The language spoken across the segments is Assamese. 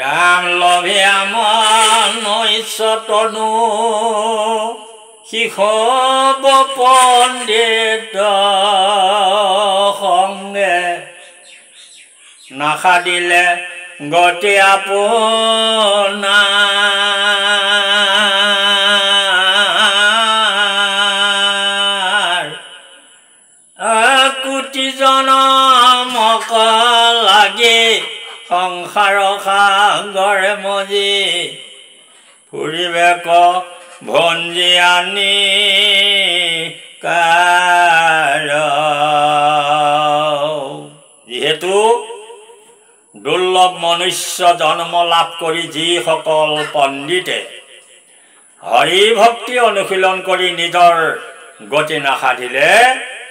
ৰাম লভে নৈশতনু শিশব পণ্ডিত সংগে নাশা দিলে গতি আপোনাৰ কোটি জনমক লাগে সংসাৰ সাগৰে মজি ফুৰিবে ক ভঞ্জি আনি কাৰ যিহেতু দুৰ্লভ মনুষ্য জন্ম লাভ কৰি যিসকল পণ্ডিতে হৰি ভক্তি অনুশীলন কৰি নিজৰ গতি নাসাধিলে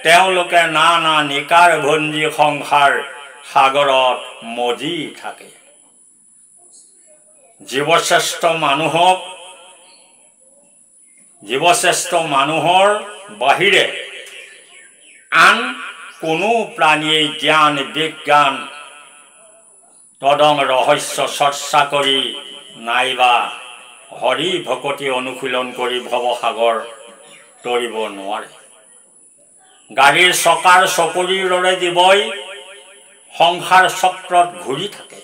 তেওঁলোকে নানা নিকাৰ ভঞ্জি সংসাৰ সাগৰত মজি থাকে। জীৱশ্ৰেষ্ঠ মানুহৰ বাহিৰে আন কোনো প্ৰাণীয়ে জ্ঞান বিজ্ঞান তদং ৰহস্য চৰ্চা কৰি নাইবা হৰি ভকতি অনুশীলন কৰি ভৱসাগৰ তৰিব নোৱাৰে। গাড়ীৰ চকাৰ চকৰিৰ দৰে জীৱই সংসাৰ চক্ৰত ঘূৰি থাকে।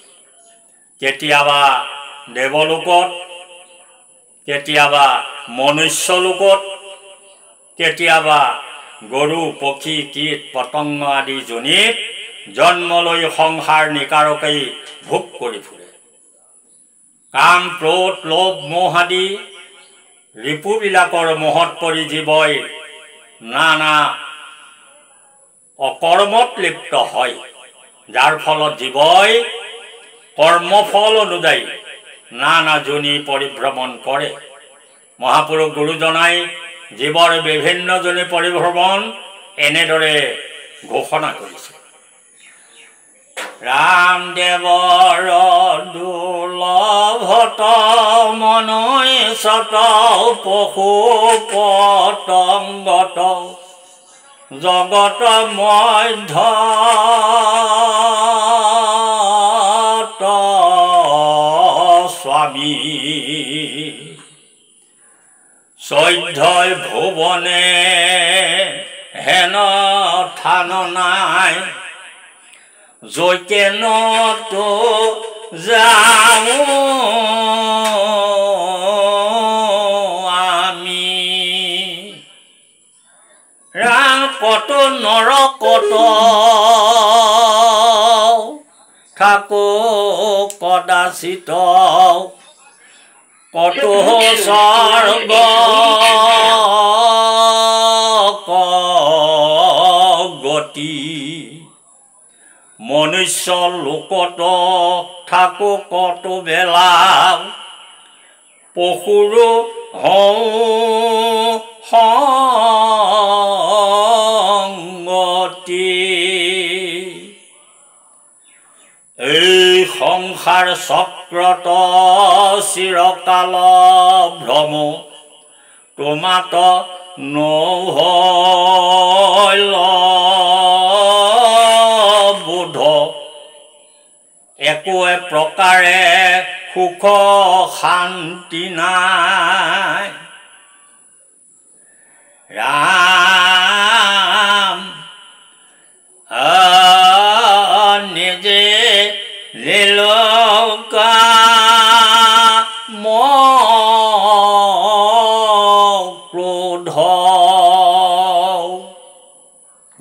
কেতিয়াবা দেৱলোকত, কেতিয়াবা মনুষ্য লোকত, কেতিয়াবা গৰু পক্ষী কীট পতংগ আদি যোনিত জন্ম লৈ সংসাৰ নিকাৰকেই ভোগ কৰি ফুৰে। কাম ক্ৰোধ লোভ মোহ আদি ৰিপুবিলাকৰ মোহত পৰি জীৱই নানা অকৰ্মত লিপ্ত হয়, যাৰ ফলত জীৱই কৰ্মফল অনুযায়ী নানা যোনি পৰিভ্ৰমণ কৰে। মহাপুৰুষ গুৰুজনাই জীৱৰ বিভিন্ন যোনি পৰিভ্ৰমণ এনেদৰে ঘোষণা কৰিছে। ৰামদেৱৰ দুৰ্লভত মনুষ্যত পশু পতংগত জগত মধ্য স্বামী চৈধ্যয় ভুৱনে হেন থান নাই জৈকেন তো যাওঁ আমি ৰাম কত নৰকত থাকো কদাচিত কত স্বৰ্গ গতি মনুষ্য লোকত থাকো কত বেলা পশুৰো হওঁ সংগতি এই সংসাৰ চক্ৰত চিৰকাল ভ্ৰম তোমাত নহল বোধ একো প্ৰকাৰে সুখ শান্তি নাই। ৰাম নিজে লীলকা ক্ৰোধ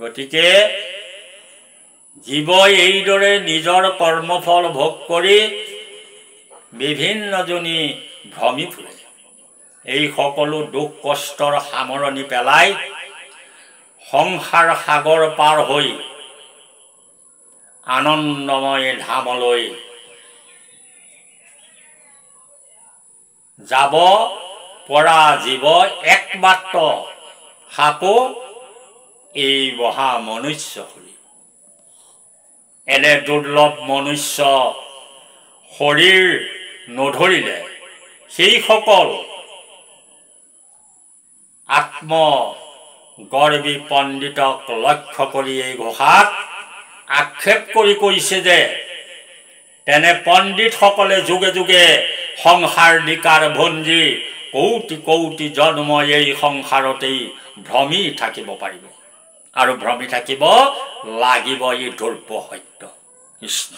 গতিকে জীৱই এইদৰে নিজৰ কৰ্মফল ভোগ কৰি বিভিন্ন যোনি ভ্ৰমি ফুৰে। এই সকলো দুখ কষ্টৰ সামৰণি পেলাই সংসাৰ সাগৰ পাৰ হৈ আনন্দময় ধামলৈ যাব পৰা জীৱ একমাত্ৰ সাকো এই মহা মনুষ্য শৰীৰ। এনে দুৰ্লভ মনুষ্য শৰীৰ নধৰিলে সেইসকল আত্মগৰ্বী পণ্ডিতক লক্ষ্য কৰি এই ঘোষাত আক্ষেপ কৰি কৈছে যে তেনে পণ্ডিতসকলে যুগে যুগে সংসাৰ নিকাৰ ভঞ্জি কৌটি কৌটি জন্ম এই সংসাৰতেই ভ্ৰমি থাকিব পাৰিব আৰু ভ্ৰমি থাকিব লাগিব, এই দুৰ্ব সত্য। কৃষ্ণ।